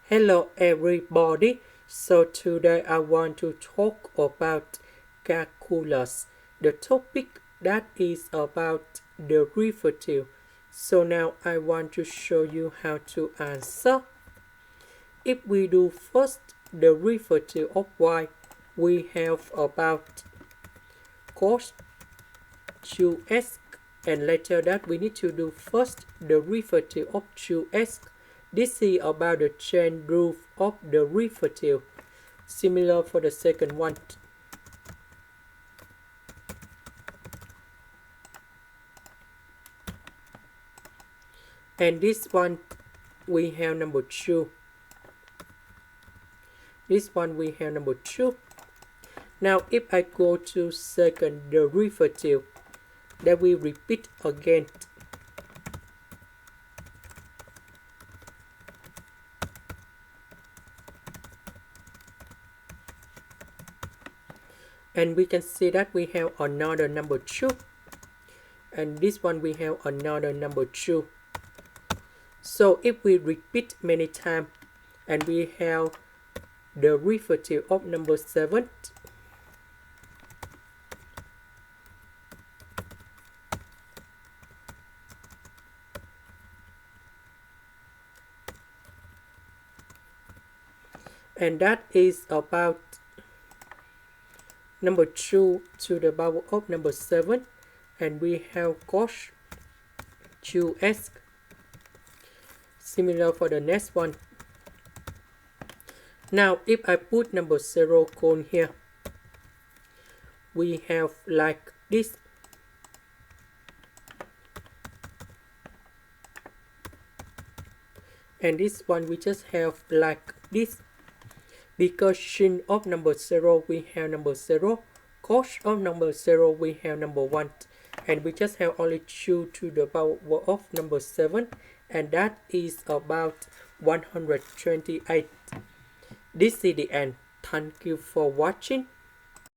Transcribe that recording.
Hello everybody. So today I want to talk about calculus, the topic that is about derivative. So now I want to show you how to answer. If we do first derivative of y, we have about cosh 2x, and later that we need to do first derivative of 2x. This is about the chain rule of derivative. Similar for the second one. And this one we have number 2. This one we have number 2. Now if I go to second derivative, then we repeat again. And we can see that we have another number 2. And this one we have another number 2. So if we repeat many times, and we have derivative of number 7. And that is about number 2 to the power of number 7. And we have cosh 2x. Similar for the next one. Now if I put number 0 cone here, we have like this. And this one we just have like this. Because sin of number 0 we have number 0, cosh of number 0 we have number 1, and we just have only 2 to the power of number 7, and that is about 128. This is the end. Thank you for watching.